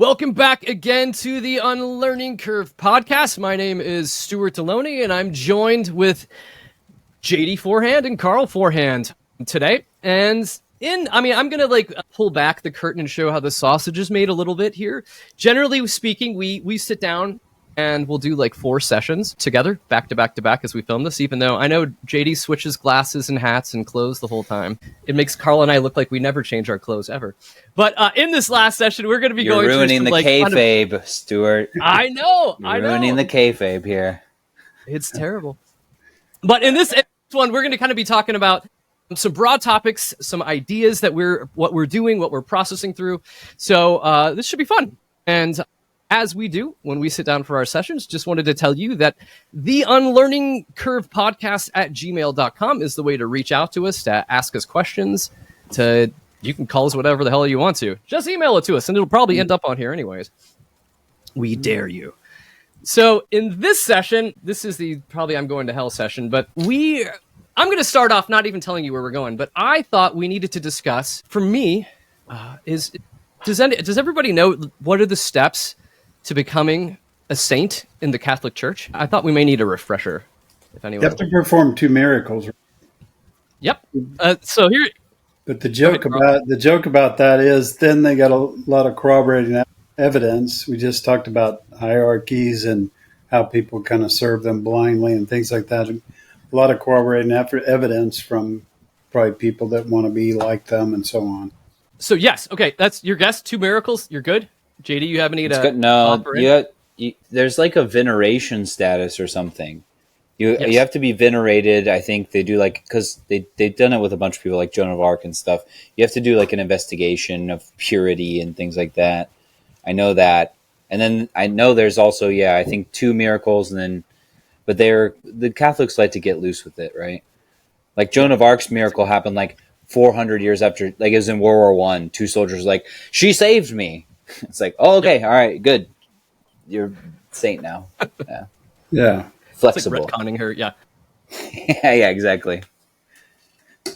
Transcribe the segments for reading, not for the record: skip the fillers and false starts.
Welcome back again to the Unlearning podcast. My name is Stuart Delony, and I'm joined with Forehand and Karl Forehand today. And I'm going to pull back the curtain and show how the sausage is made a little bit here. Generally speaking, we sit down and we'll do 4 sessions together, back to back to back as we film this, even though I know JD switches glasses and hats and clothes the whole time. It makes Karl and I look like we never change our clothes ever. But in this last session, we're going to be going through ruining the kayfabe, Stuart. I know. Ruining the kayfabe here. It's terrible. But in this one, we're going to kind of be talking about some broad topics, some ideas that what we're doing, what we're processing through. So this should be fun. And as we do when we sit down for our sessions, just wanted to tell you that the unlearningcurvepodcast at gmail.com is the way to reach out to us, to ask us questions, you can call us whatever the hell you want to. Just email it to us, and it'll probably end up on here anyways. We dare you. So in this session, this is the probably I'm going to hell session, but I'm going to start off not even telling you where we're going, but I thought we needed to discuss, for me, does everybody know what are the steps to becoming a saint in the Catholic Church? I thought we may need a refresher, if anyone. You have to perform 2 miracles. Yep. So here. But the joke about that is then they got a lot of corroborating evidence. We just talked about hierarchies and how people kind of serve them blindly and things like that. A lot of corroborating evidence from probably people that want to be like them and so on. So yes, okay, that's your guess. 2 miracles. You're good. JD, you have any to No, there's a veneration status or something. You have to be venerated. I think they do because they've done it with a bunch of people like Joan of Arc and stuff. You have to do an investigation of purity and things like that. I know that. And then I know there's also, I think 2 miracles but the Catholics like to get loose with it, right? Like Joan of Arc's miracle happened 400 years after, it was in World War I. 2 soldiers she saved me. It's oh, okay, all right, good. You're saint now. Yeah. Yeah. Flexible. It's retconning her, yeah. yeah, exactly.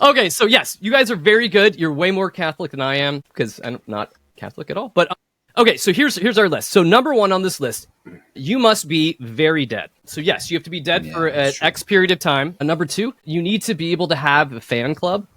Okay, so yes, you guys are very good. You're way more Catholic than I am, because I'm not Catholic at all. But okay, so here's our list. So number 1 on this list, you must be very dead. So yes, you have to be dead for an X period of time. And number 2, you need to be able to have a fan club.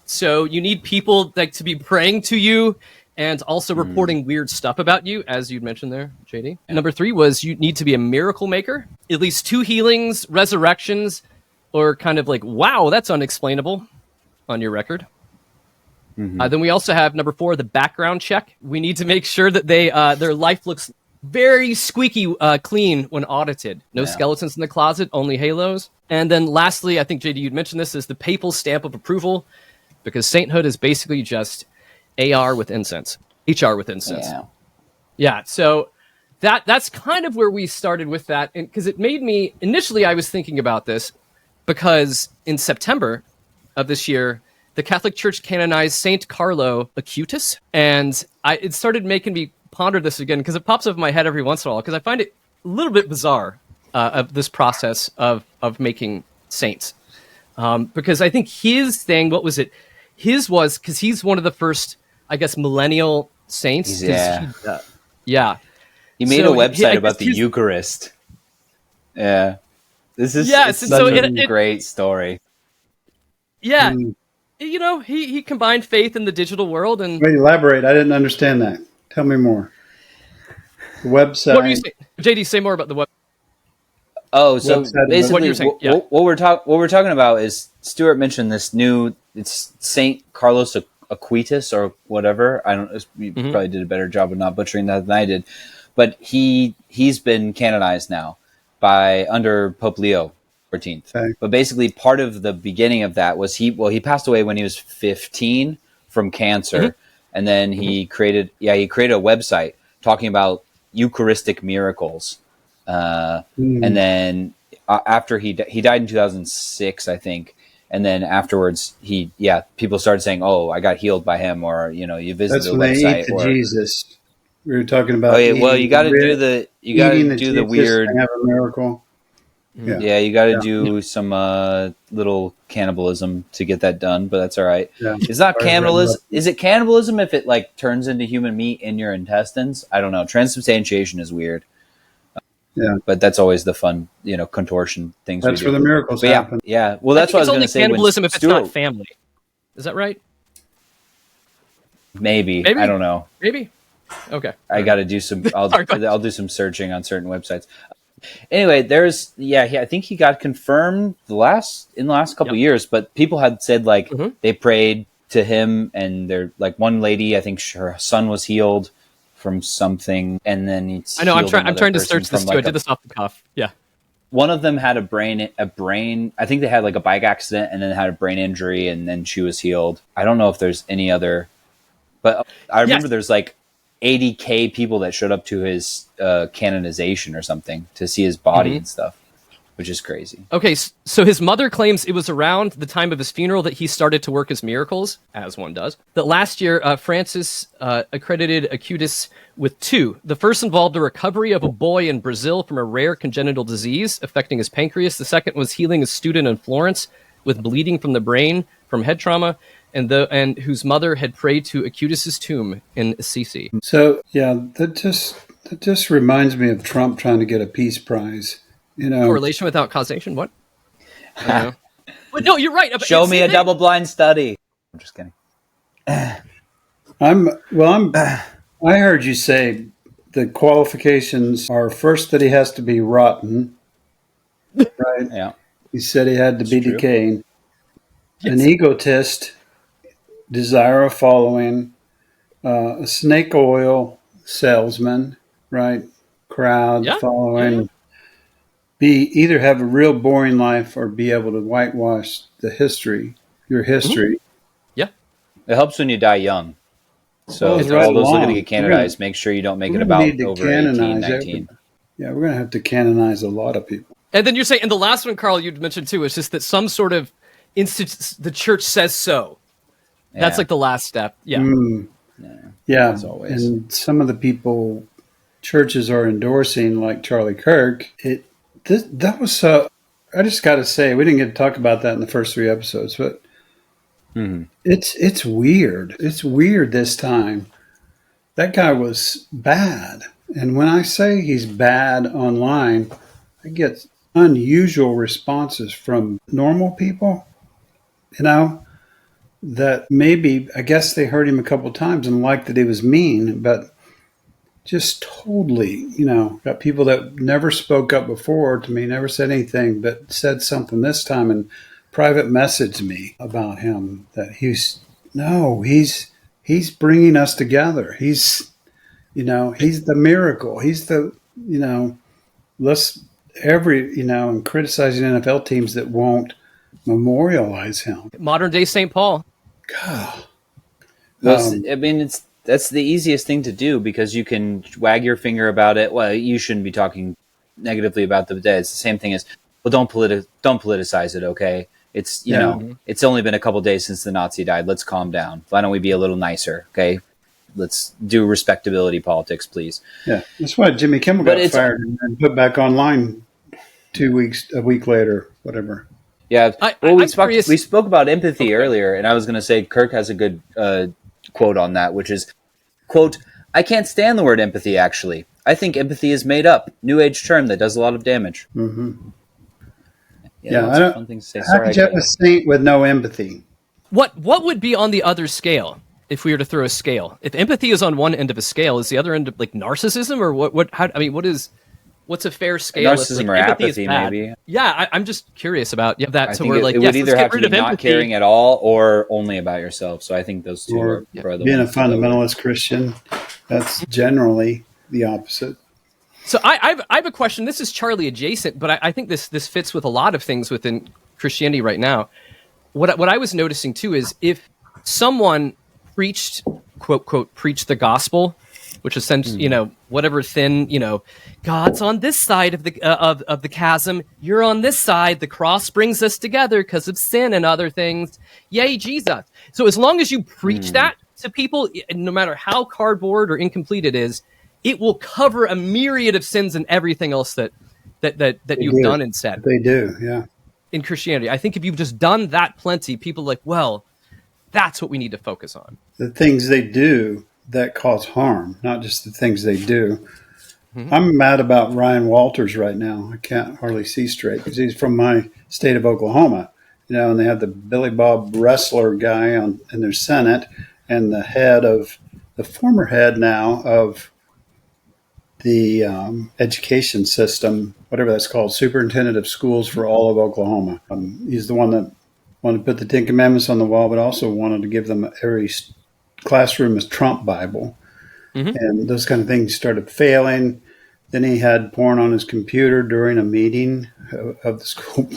So you need people to be praying to you and also reporting weird stuff about you, as you'd mentioned there, JD. Yeah. Number 3 was you need to be a miracle maker, at least 2 healings, resurrections, or kind of wow, that's unexplainable on your record. Mm-hmm. Then we also have number 4, the background check. We need to make sure that their life looks very squeaky clean when audited. No skeletons in the closet, only halos. And then lastly, I think, JD, you'd mentioned this, is the papal stamp of approval, because sainthood is basically just AR with incense, HR with incense. Yeah. So that's kind of where we started with that. And because it made me, initially I was thinking about this because in September of this year, the Catholic Church canonized Saint Carlo Acutis. And it started making me ponder this again because it pops up in my head every once in a while because I find it a little bit bizarre of this process of making saints. Because I think his thing, what was it? His was, because he's one of the first, I guess, millennial saints. Yeah. He made a website about the Eucharist. Yeah. This is a great story. Yeah. He combined faith in the digital world. And wait, elaborate. I didn't understand that. Tell me more. The website. What do you say? JD, say more about the web. Oh, so basically what we're talking about is Stuart mentioned this it's Saint Carlos Acutis or whatever. You probably did a better job of not butchering that than I did, but he's been canonized now under Pope Leo XIV. Okay. But basically, part of the beginning of that was he passed away when he was 15 from cancer, and then he created a website talking about Eucharistic miracles, and then after he died in 2006, I think. And then afterwards, people started saying, "Oh, I got healed by him," or you visited the website. That's when they eat Jesus. We were talking about. Oh yeah, well, you got to do the weird. And have a miracle. Yeah, you got to do some little cannibalism to get that done, but that's all right. Yeah. It's not cannibalism. Is it cannibalism if it like turns into human meat in your intestines? I don't know. Transubstantiation is weird. Yeah, but that's always the fun, contortion things. That's where the miracles happen. Yeah. Well, that's what I was going to say. Cannibalism if it's not family. Is that right? Maybe. I don't know. Maybe. Okay. I got to do some. I'll do some searching on certain websites. Anyway, I think he got confirmed in the last couple of years, but people had said like they prayed to him, and they're like one lady, I think her son was healed from something, and then I know I'm trying to search this too. I did this off the cuff. Yeah. One of them had a brain. I think they had like a bike accident, and then had a brain injury, and then she was healed. I don't know if there's any other, but I remember there's like 80K people that showed up to his canonization or something to see his body and stuff, which is crazy. Okay, so his mother claims it was around the time of his funeral that he started to work his miracles, as one does. That last year, Francis accredited Acutis with 2. The first involved the recovery of a boy in Brazil from a rare congenital disease affecting his pancreas. The second was healing a student in Florence with bleeding from the brain from head trauma, and whose mother had prayed to Acutis' tomb in Assisi. So that just reminds me of Trump trying to get a peace prize. Correlation without causation. What? But no, you're right. Show me a double-blind study. I'm just kidding. I heard you say the qualifications are first that he has to be rotten, right? Yeah. He said he had to be decaying. An egotist, desire of following, a snake oil salesman, right? Crowd following. Either have a real boring life or be able to whitewash your history. Yeah. It helps when you die young. So if all those looking to get canonized, make sure you don't make it about over 18, 19. Yeah, we're going to have to canonize a lot of people. And then you're saying, and the last one, Karl, you'd mentioned too, is just that some sort of the church says so. Yeah. That's like the last step. Yeah. Yeah. As always. And some of the people churches are endorsing, like Charlie Kirk, that was so. I just got to say, we didn't get to talk about that in the first 3 episodes, but it's weird. It's weird this time. That guy was bad, and when I say he's bad online, I get unusual responses from normal people. That maybe I guess they heard him a couple of times and liked that he was mean, but just totally, got people that never spoke up before to me, never said anything, but said something this time and private messaged me about him that he's bringing us together. He's the miracle. He's the, and criticizing NFL teams that won't memorialize him. Modern day St. Paul. God. That's the easiest thing to do because you can wag your finger about it. Well, you shouldn't be talking negatively about the dead. It's the same thing as, well, don't politicize it, okay? It's, it's only been a couple days since the Nazi died. Let's calm down. Why don't we be a little nicer, okay? Let's do respectability politics, please. Yeah, that's why Jimmy Kimmel got fired and put back online a week later, whatever. Yeah, we spoke about empathy earlier, and I was going to say Kirk has a good quote on that, which is, quote, I can't stand the word empathy, actually. I think empathy is made up. New age term that does a lot of damage. Mm-hmm. I don't. Fun thing to say. How could you have a saint with no empathy? What would be on the other scale if we were to throw a scale? If empathy is on one end of a scale, is the other end like narcissism or what? What's a fair scale? Narcissism or apathy, maybe. Yeah, I'm just curious about that. So we're like, it would either have to be not caring at all or only about yourself. So I think those two are the being a fundamentalist Christian. That's generally the opposite. So I have a question. This is Charlie adjacent, but I think this fits with a lot of things within Christianity right now. What I was noticing too is if someone preached, quote, preached the gospel, which is whatever thin, God's on this side of the chasm. You're on this side. The cross brings us together because of sin and other things. Yay, Jesus. So as long as you preach that to people, no matter how cardboard or incomplete it is, it will cover a myriad of sins and everything else that that you've done and said. They do, yeah. In Christianity, I think if you've just done that plenty, people are like, well, that's what we need to focus on. The things they do that cause harm, not just the things they do. Mm-hmm. I'm mad about Ryan Walters right now. I can't hardly see straight because he's from my state of Oklahoma, and they had the Billy Bob wrestler guy in their Senate, and the former head now of the education system, whatever that's called, superintendent of schools for all of Oklahoma. He's the one that wanted to put the 10 Commandments on the wall, but also wanted to give them every classroom a Trump Bible. Mm-hmm. And those kind of things started failing. Then he had porn on his computer during a meeting of the school,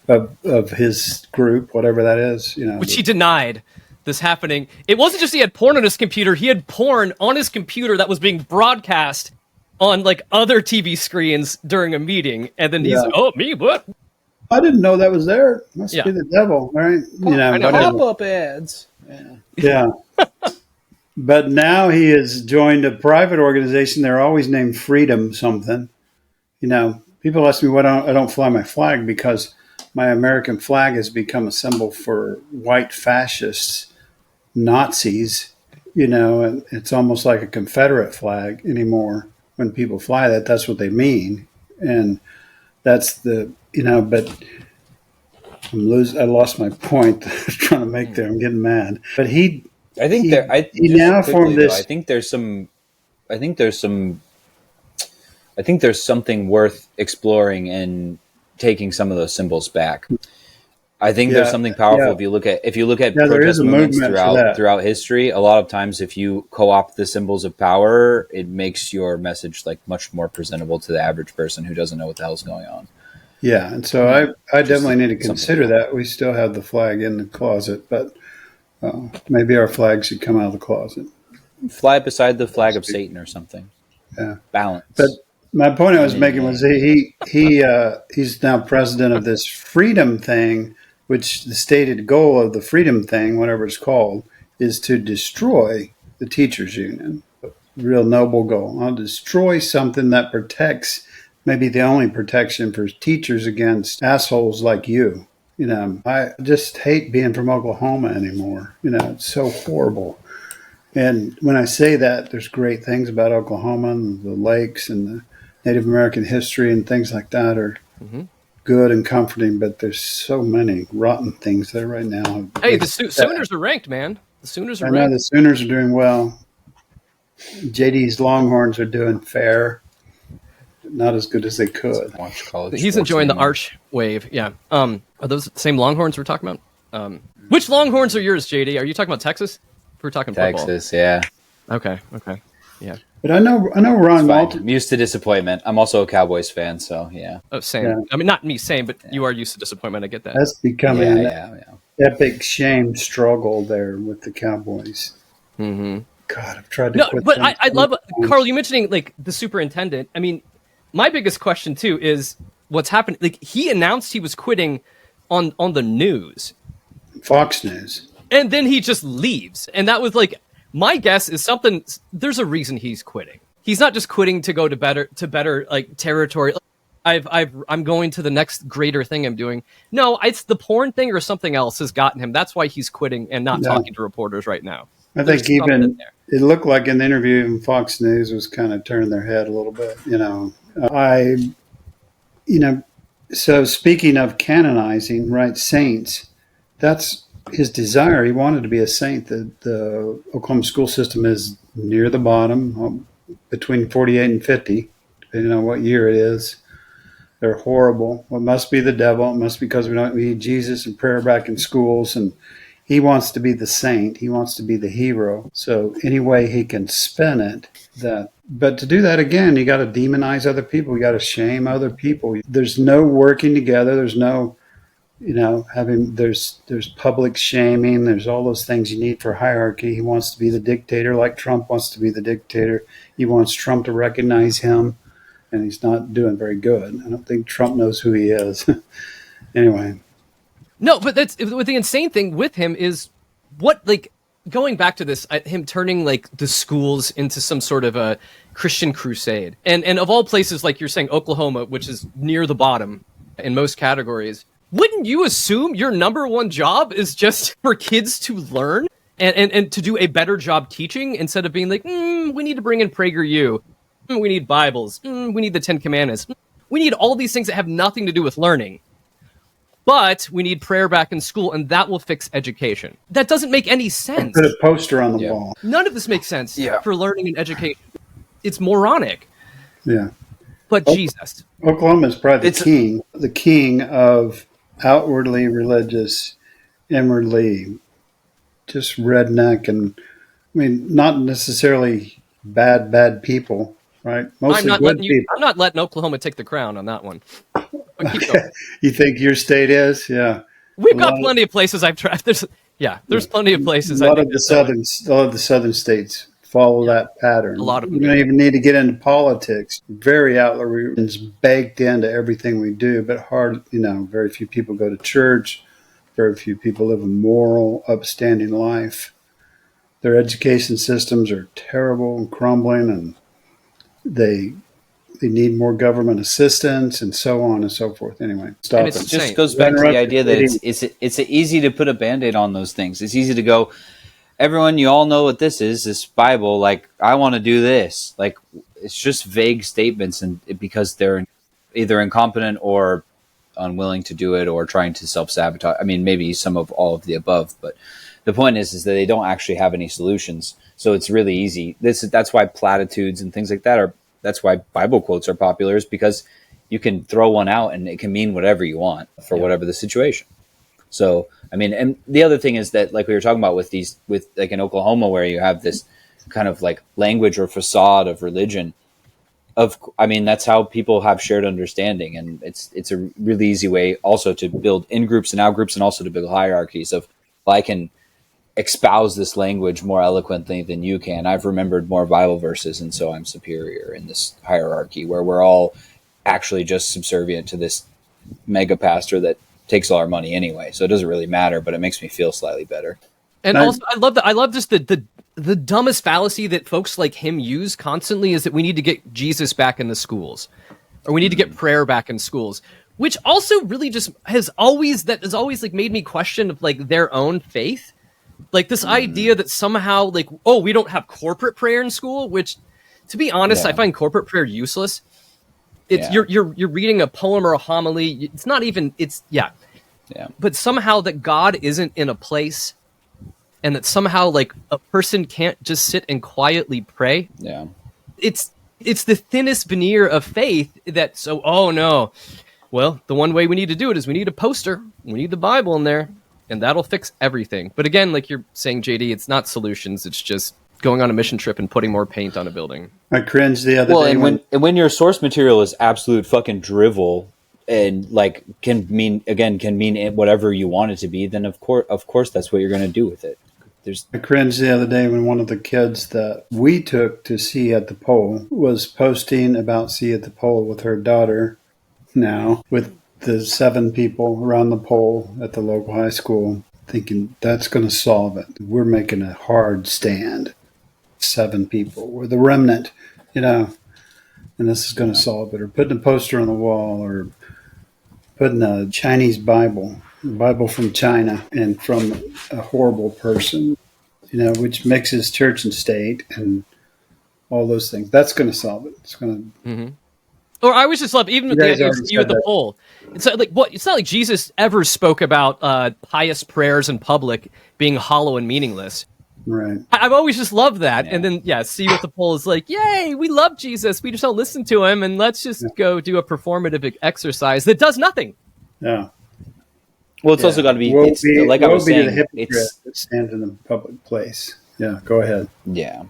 of his group, whatever that is. Which he denied this happening. It wasn't just he had porn on his computer. He had porn on his computer that was being broadcast on like other TV screens during a meeting. And then he's like, oh, me, what? I didn't know that was there. Must be the devil, right? Pop-up ads. Yeah. But now he has joined a private organization. They're always named Freedom something. People ask me why I don't fly my flag, because my American flag has become a symbol for white fascists, Nazis, and it's almost like a Confederate flag anymore. When people fly that, that's what they mean. And that's but I lost my point that I was trying to make there. I'm getting mad. But I think there's something worth exploring in taking some of those symbols back. I think there's something powerful if you look at protest movements throughout history. A lot of times, if you co-opt the symbols of power, it makes your message like much more presentable to the average person who doesn't know what the hell's going on. Yeah, and so I definitely need to consider that. We still have the flag in the closet, but maybe our flag should come out of the closet. Fly beside the flag of Satan or something. Yeah, balance. But my point I was making was he's now president of this freedom thing, which the stated goal of the freedom thing, whatever it's called, is to destroy the teachers union. Real noble goal. I'll destroy something that protects, maybe the only protection for teachers against assholes like you. I just hate being from Oklahoma anymore. It's so horrible. And when I say that, there's great things about Oklahoma and the lakes and the Native American history and things like that are good and comforting, but there's so many rotten things there right now. Hey, the Sooners are ranked, man. The Sooners are ranked. I know the Sooners are doing well. JD's Longhorns are doing fair. Not as good as they could. He's enjoying the arch wave. Yeah. Are those the same Longhorns we're talking about? Which Longhorns are yours, JD? Are you talking about Texas? We're talking football. Texas, yeah. Okay. Yeah. But I know Ron Walters. I'm used to disappointment. I'm also a Cowboys fan, so yeah. Oh, same. Yeah. I mean, not me, same, but you are used to disappointment. I get that. That's becoming an epic shame struggle there with the Cowboys. Mm-hmm. God, I've tried to quit. But I love, Karl, you mentioning like the superintendent. I mean, my biggest question too is what's happened. Like he announced he was quitting on the news, Fox News, and then he just leaves. And that was like my guess is something. There's a reason he's quitting. He's not just quitting to go to better like territory. I'm going to the next greater thing I'm doing. No, it's the porn thing or something else has gotten him. That's why he's quitting and not talking to reporters right now. I think even it looked like in the interview in Fox News was kind of turning their head a little bit, So speaking of canonizing, right, saints, that's his desire. He wanted to be a saint. The Oklahoma school system is near the bottom, between 48 and 50, depending on what year it is. They're horrible. Well, it must be the devil. It must be because we don't read Jesus and prayer back in schools. And he wants to be the saint. He wants to be the hero. So any way he can spin it, but to do that, again, you got to demonize other people. You got to shame other people. There's no working together. There's no, there's public shaming. There's all those things you need for hierarchy. He wants to be the dictator like Trump wants to be the dictator. He wants Trump to recognize him, and he's not doing very good. I don't think Trump knows who he is. Anyway. No, but that's the insane thing with him is what, like, going back to this, him turning like the schools into some sort of a Christian crusade, and of all places, like you're saying, Oklahoma, which is near the bottom in most categories, wouldn't you assume your number one job is just for kids to learn and to do a better job teaching instead of being like, we need to bring in PragerU, we need Bibles, we need the 10 Commandments, we need all these things that have nothing to do with learning. But we need prayer back in school, and that will fix education. That doesn't make any sense. Put a poster on the wall. None of this makes sense for learning and education. It's moronic. Yeah. But Jesus. Oklahoma is probably the king of outwardly religious, inwardly just redneck, and I mean, not necessarily bad people, right? Mostly good people. I'm not letting Oklahoma take the crown on that one. You think your state is? Yeah. We've got plenty of places I've tried. There's plenty of places. A lot of the southern states follow that pattern. A lot of them. You don't even need to get into politics. Very outward, it's baked into everything we do, but very few people go to church. Very few people live a moral, upstanding life. Their education systems are terrible and crumbling, and they need more government assistance and so on and so forth. Anyway, stop it. It just goes back to the idea that it's easy to put a Band-Aid on those things. It's easy to go, everyone, you all know what this is, this Bible. Like, I want to do this. Like, it's just vague statements, and because they're either incompetent or unwilling to do it or trying to self-sabotage. I mean, maybe some of all of the above, but the point is that they don't actually have any solutions. So it's really easy. That's why platitudes and things like that are. That's why Bible quotes are popular, is because you can throw one out and it can mean whatever you want for whatever the situation. So, I mean, and the other thing is that, like we were talking about with like in Oklahoma, where you have this kind of like language or facade of religion, that's how people have shared understanding. And it's a really easy way also to build in groups and out groups, and also to build hierarchies of, well, I can espouse this language more eloquently than you can. I've remembered more Bible verses, and so I'm superior in this hierarchy where we're all actually just subservient to this mega pastor that takes all our money anyway. So it doesn't really matter, but it makes me feel slightly better. And also, I love just the dumbest fallacy that folks like him use constantly is that we need to get Jesus back in the schools, or we need to get prayer back in schools, which also really just has always like made me question of like their own faith. Like this idea that somehow like, oh, we don't have corporate prayer in school, which, to be honest, I find corporate prayer useless. It's you're reading a poem or a homily. It's not even. But somehow that God isn't in a place, and that somehow like a person can't just sit and quietly pray. Yeah, it's the thinnest veneer of faith. That so. Oh no, well, the one way we need to do it is we need a poster. We need the Bible in there. And that'll fix everything. But again, like you're saying, JD, it's not solutions. It's just going on a mission trip and putting more paint on a building. I cringed the other day. And when your source material is absolute fucking drivel and like can mean whatever you want it to be, then of course that's what you're going to do with it. I cringed the other day when one of the kids that we took to See at the Pole was posting about See at the Pole with her daughter now with the 7 people around the pole at the local high school, thinking that's going to solve it. We're making a hard stand. 7 people. We're the remnant, and this is going to solve it. Or putting a poster on the wall, or putting a Chinese Bible from China and from a horrible person, which mixes church and state and all those things. That's going to solve it. It's going to... Mm-hmm. Or I was just love, even with the idea of you at the pole. It's like it's not like Jesus ever spoke about pious prayers in public being hollow and meaningless. Right. I've always just loved that. Yeah. And then, See you at the pole is like, yay, we love Jesus. We just don't listen to him. And let's just go do a performative exercise that does nothing. Yeah. Well, it's also got to be, like I was saying, it's stand in a public place. Yeah, go ahead. Yeah.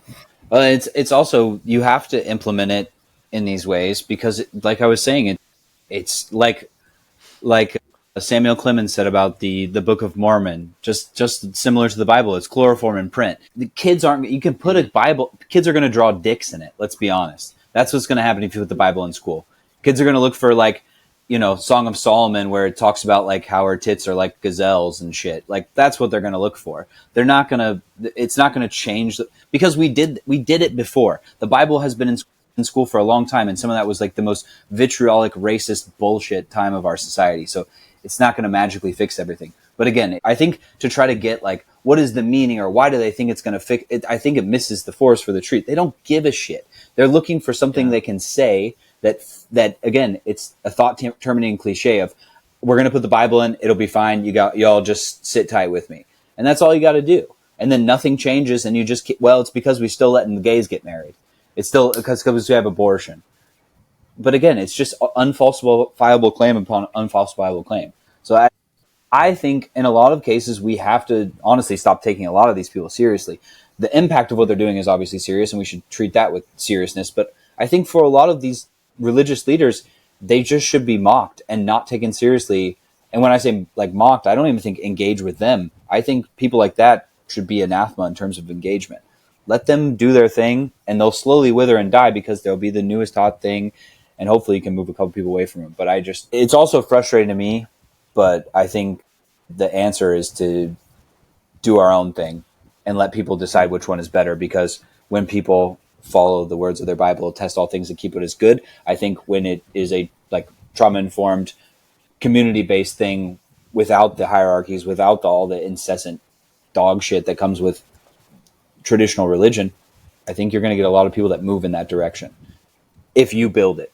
Well, it's also, you have to implement it in these ways because, like I was saying, it's like Samuel Clemens said about the Book of Mormon, just similar to the Bible. It's chloroform in print. The kids you can put a Bible, kids are going to draw dicks in it. Let's be honest. That's what's going to happen if you put the Bible in school. Kids are going to look for like Song of Solomon, where it talks about like how her tits are like gazelles and shit. Like that's what they're going to look for. They're not going to, it's not going to change because we did it before. The Bible has been in school for a long time. And some of that was like the most vitriolic, racist bullshit time of our society. So it's not going to magically fix everything. But again, I think to try to get like, what is the meaning or why do they think it's going to fix it? I think it misses the forest for the tree. They don't give a shit. They're looking for something they can say that again, it's a thought terminating cliche of we're going to put the Bible in, it'll be fine. Y'all just sit tight with me. And that's all you got to do. And then nothing changes. And you just, it's because we still letting the gays get married. It's still because we have abortion. But again, it's just unfalsifiable claim upon unfalsifiable claim. So I think in a lot of cases, we have to honestly stop taking a lot of these people seriously. The impact of what they're doing is obviously serious, and we should treat that with seriousness. But I think for a lot of these religious leaders, they just should be mocked and not taken seriously. And when I say like mocked, I don't even think engage with them. I think people like that should be anathema in terms of engagement. Let them do their thing, and they'll slowly wither and die because they'll be the newest hot thing, and hopefully you can move a couple people away from them. But it's also frustrating to me, but I think the answer is to do our own thing and let people decide which one is better, because when people follow the words of their Bible, test all things and keep what is good, I think when it is a like trauma-informed, community-based thing without the hierarchies, without all the incessant dog shit that comes with traditional religion, I think you're going to get a lot of people that move in that direction. If you build it,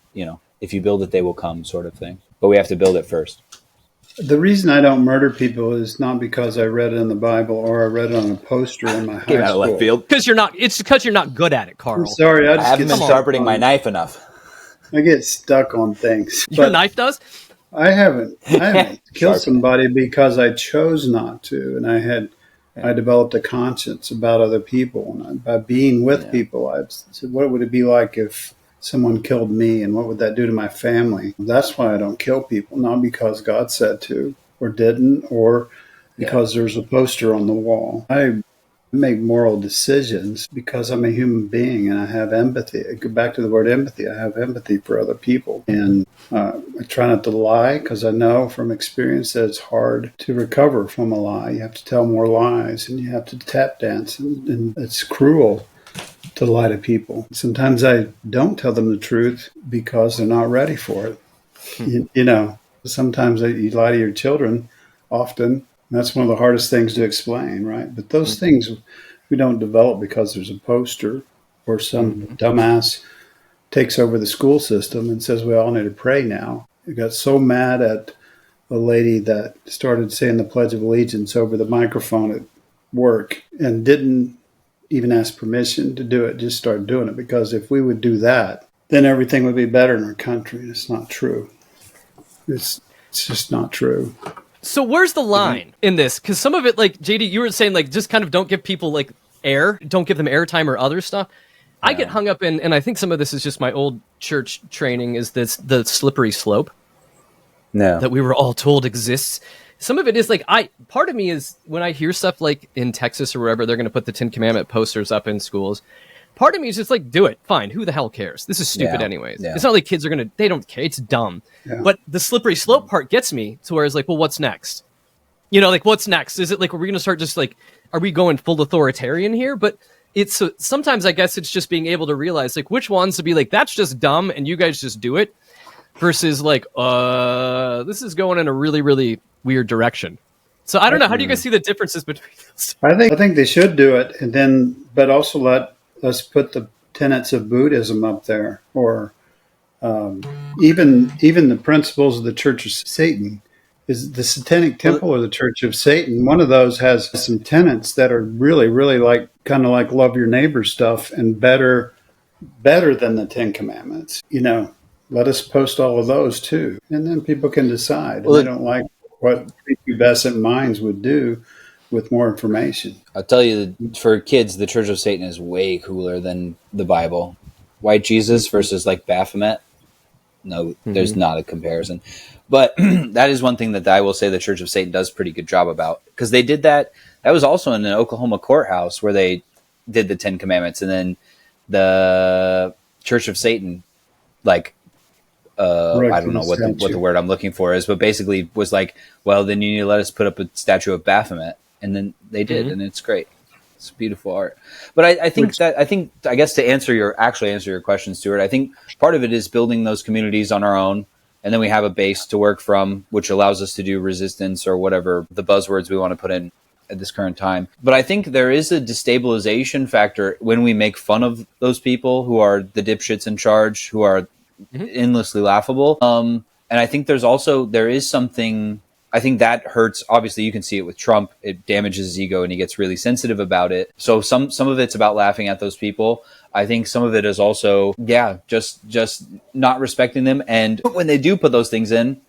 if you build it, they will come, sort of thing. But we have to build it first. The reason I don't murder people is not because I read it in the Bible or I read it on a poster in my high school. Out of left field. It's because you're not good at it, Karl. I'm sorry, I haven't been sharpening my knife enough. I get stuck on things. Your knife does? I haven't killed somebody because I chose not to, and I developed a conscience about other people, and by being with people, I said, what would it be like if someone killed me, and what would that do to my family? That's why I don't kill people, not because God said to or didn't, or because there's a poster on the wall. I make moral decisions because I'm a human being and I have empathy. I go back to the word empathy. I have empathy for other people, and I try not to lie because I know from experience that it's hard to recover from a lie. You have to tell more lies, and you have to tap dance, and it's cruel to lie to people. Sometimes I don't tell them the truth because they're not ready for it. Sometimes you lie to your children often. That's one of the hardest things to explain, right? But those things we don't develop because there's a poster or some dumbass takes over the school system and says we all need to pray now. I got so mad at a lady that started saying the Pledge of Allegiance over the microphone at work and didn't even ask permission to do it, just started doing it, because if we would do that, then everything would be better in our country. And it's not true. It's just not true. So where's the line in this? Because some of it, like JD, you were saying, like just kind of don't give people like air, don't give them airtime or other stuff. I get hung up in, and I think some of this is just my old church training, is the slippery slope that we were all told exists. Some of it is like, part of me is when I hear stuff like in Texas or wherever, they're going to put the 10 Commandment posters up in schools. Part of me is just like, do it. Fine. Who the hell cares? This is stupid anyways. Yeah. It's not like kids are they don't care. It's dumb. Yeah. But the slippery slope part gets me to where it's like, well, what's next? Like what's next? Is it like, are we going to start just like, are we going full authoritarian here? But it's sometimes I guess it's just being able to realize like which ones to be like, that's just dumb and you guys just do it, versus like, this is going in a really, really weird direction. So I don't know. How do you guys see the differences between those? I think they should do it, and then, but also let's put the tenets of Buddhism up there, or even the principles of the Church of Satan. Is the Satanic Temple or the Church of Satan? One of those has some tenets that are really, really like kind of like love your neighbor stuff, and better than the 10 Commandments. Let us post all of those too, and then people can decide. Well, they don't like what prepubescent minds would do with more information. I'll tell you, for kids, the Church of Satan is way cooler than the Bible. White Jesus versus like Baphomet. No, there's not a comparison. But that is one thing that I will say the Church of Satan does a pretty good job about, because they did that. That was also in an Oklahoma courthouse where they did the 10 Commandments, and then the Church of Satan like I don't know what the word I'm looking for is, but basically was like, well, then you need to let us put up a statue of Baphomet. And then they did, and it's great. It's beautiful art. But I guess to answer your question, Stuart, I think part of it is building those communities on our own. And then we have a base to work from, which allows us to do resistance or whatever the buzzwords we want to put in at this current time. But I think there is a destabilization factor when we make fun of those people who are the dipshits in charge, who are endlessly laughable. And I think there is something, I think that hurts. Obviously, you can see it with Trump. It damages his ego and he gets really sensitive about it. So some of it's about laughing at those people. I think some of it is also, just not respecting them. And when they do put those things in,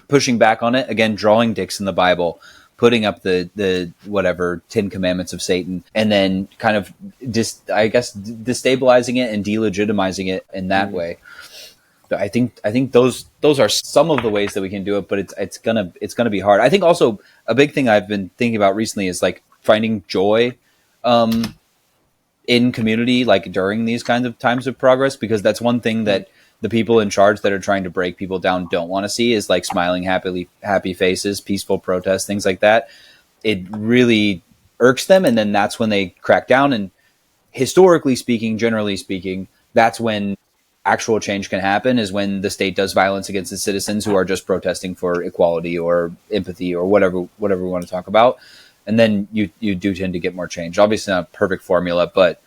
pushing back on it, again, drawing dicks in the Bible, putting up the whatever 10 commandments of Satan, and then kind of destabilizing it and delegitimizing it in that way. I think those are some of the ways that we can do it, but it's gonna be hard. I think also a big thing I've been thinking about recently is like finding joy in community, like during these kinds of times of progress, because that's one thing that the people in charge that are trying to break people down don't want to see is like smiling, happy faces, peaceful protests, things like that. It really irks them, and then that's when they crack down. And historically speaking, generally speaking, that's when actual change can happen, is when the state does violence against its citizens who are just protesting for equality or empathy or whatever we want to talk about. And then you do tend to get more change. Obviously not a perfect formula, but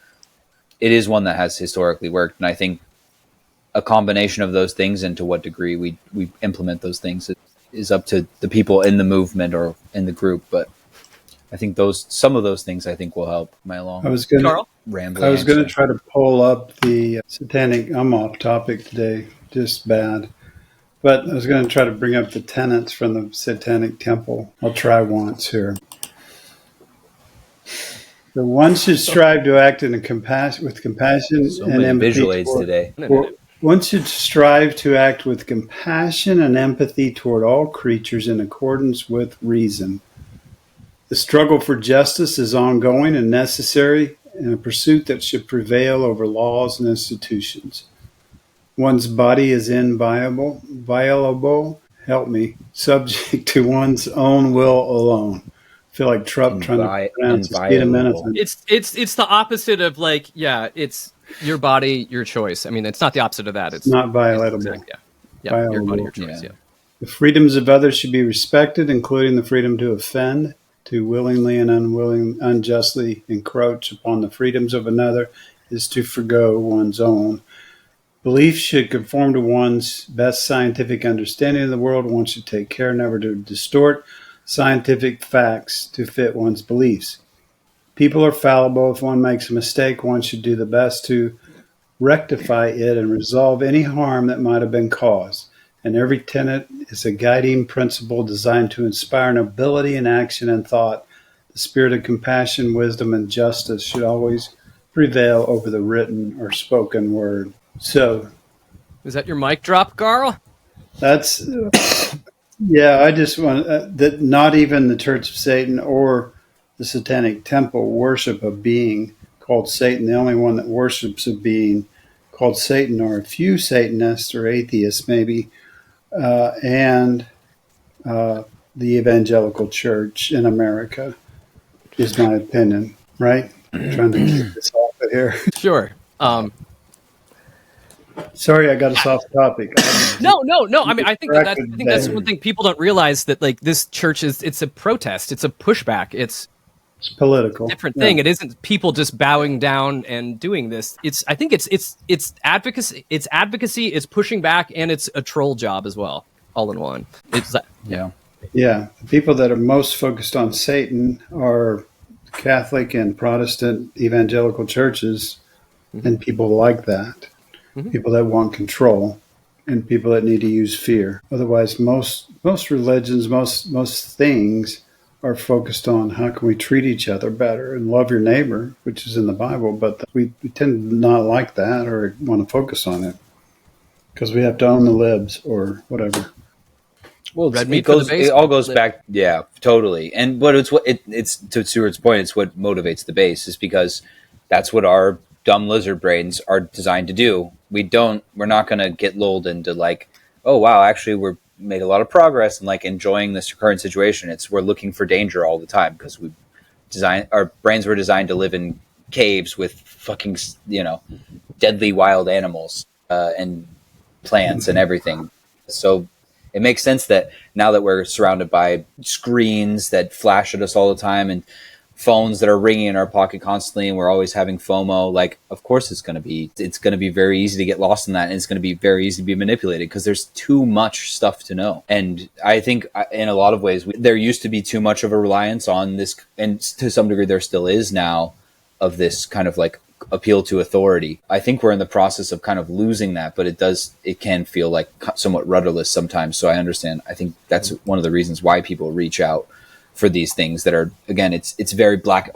it is one that has historically worked. And I think a combination of those things and to what degree we implement those things is up to the people in the movement or in the group. But I think some of those things I think will help my long. I was going to try to pull up the satanic. I'm off topic today, just bad. But I was going to try to bring up the tenets from the Satanic Temple. I'll try once here. So one should strive to act with compassion and empathy. Visual aids today. One should strive to act with compassion and empathy toward all creatures in accordance with reason. The struggle for justice is ongoing and necessary, and a pursuit that should prevail over laws and institutions. One's body is inviolable, subject to one's own will alone. I feel like Trump trying to pronounce It's the opposite of like, it's your body, your choice. I mean, it's not the opposite of that. It's not violatable. Your body, your choice. Yeah. The freedoms of others should be respected, including the freedom to offend, to willingly and unjustly encroach upon the freedoms of another is to forgo one's own. Belief should conform to one's best scientific understanding of the world. One should take care never to distort scientific facts to fit one's beliefs. People are fallible. If one makes a mistake, one should do the best to rectify it and resolve any harm that might have been caused. And every tenet is a guiding principle designed to inspire nobility in action and thought. The spirit of compassion, wisdom, and justice should always prevail over the written or spoken word. So, is that your mic drop, Karl? That's, I just want that not even the Church of Satan or the Satanic Temple worship a being called Satan. The only one that worships a being called Satan are a few Satanists or atheists, maybe, and the evangelical church in America, is my opinion, right? I'm trying to keep this off of here. Sure. Sorry, I got us off topic. No. I mean, I think that's one thing people don't realize, that like this church it's a protest, it's a pushback, it's political, different thing. It isn't people just bowing down and doing this. I think it's advocacy, it's pushing back, and it's a troll job as well, all in one. Yeah. The people that are most focused on Satan are Catholic and Protestant evangelical churches, and people like that. People that want control, and people that need to use fear. Otherwise, most religions, most things are focused on how can we treat each other better and love your neighbor, which is in the Bible. But we tend to not like that or want to focus on it because we have to own the libs or whatever. Well, it all goes back. Yeah, totally. And but it's to Stuart's point, it's what motivates the base, is because that's what our dumb lizard brains are designed to do. we're not going to get lulled into like, oh wow, actually we're made a lot of progress and like enjoying this current situation. We're looking for danger all the time because our brains were designed to live in caves with fucking, deadly wild animals and plants and everything. So it makes sense that now that we're surrounded by screens that flash at us all the time and phones that are ringing in our pocket constantly, and we're always having FOMO, like, of course it's going to be very easy to get lost in that, and it's going to be very easy to be manipulated because there's too much stuff to know. And I think in a lot of ways, there used to be too much of a reliance on this, and to some degree there still is now, of this kind of like appeal to authority. I think we're in the process of kind of losing that, but it can feel like somewhat rudderless sometimes. So I understand. I think that's one of the reasons why people reach out for these things that are, again, it's very black.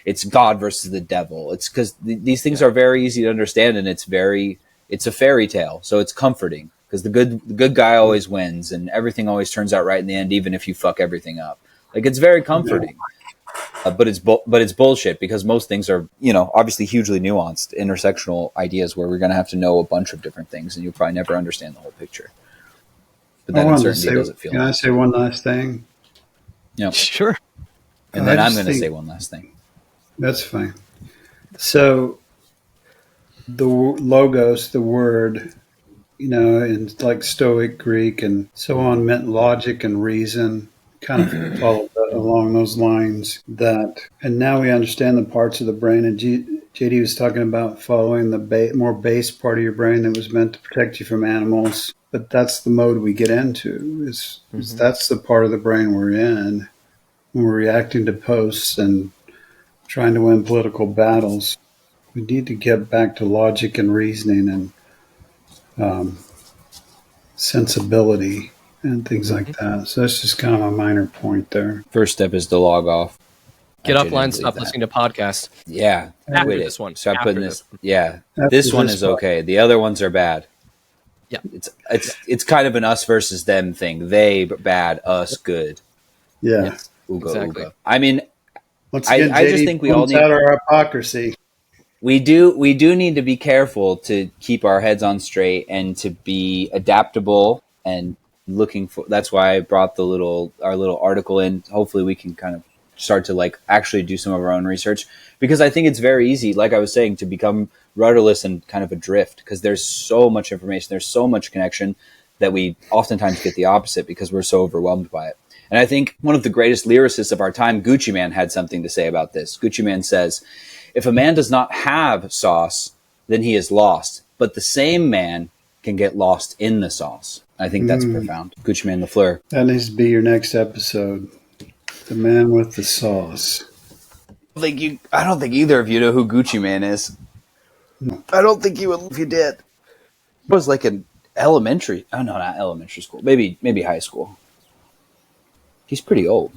It's God versus the devil. It's because these things are very easy to understand, and it's a fairy tale. So it's comforting because the good guy always wins and everything always turns out right in the end, even if you fuck everything up. Like, it's very comforting. But it's bullshit because most things are, obviously hugely nuanced, intersectional ideas where we're going to have to know a bunch of different things, and you'll probably never understand the whole picture. But that uncertainty doesn't feel. Can I say one last thing? Yeah, sure. And then I'm going to say one last thing. That's fine. So the logos, the word, in like Stoic Greek and so on, meant logic and reason. Kind of followed along those lines. And now we understand the parts of the brain. And JD was talking about following the more base part of your brain that was meant to protect you from animals. But that's the mode we get into. Is that's the part of the brain we're in when we're reacting to posts and trying to win political battles. We need to get back to logic and reasoning and sensibility and things like that. So that's just kind of a minor point there. First step is to log off. Get offline, stop listening to podcasts. Yeah. After this one. Stop putting this. Yeah. This one is okay. The other ones are bad. Yeah. It's kind of an us versus them thing. They bad, us good. Yeah. Ooga, exactly. Ooga. I mean, once again, I just think we all need our hypocrisy. We do need to be careful to keep our heads on straight and to be adaptable and looking for. That's why I brought our little article in. Hopefully we can kind of start to like actually do some of our own research, because I think it's very easy, like I was saying, to become rudderless and kind of adrift because there's so much information, there's so much connection that we oftentimes get the opposite because we're so overwhelmed by it. And I think one of the greatest lyricists of our time, Gucci Mane, had something to say about this. Gucci Mane says, "If a man does not have sauce, then he is lost. But the same man can get lost in the sauce." I think that's profound. Gucci Mane Lafleur. That needs to be your next episode. The man with the sauce. I don't think either of you know who Gucci Mane is. No. I don't think you would if you did. It was like an elementary. Oh no, not elementary school. Maybe high school. He's pretty old.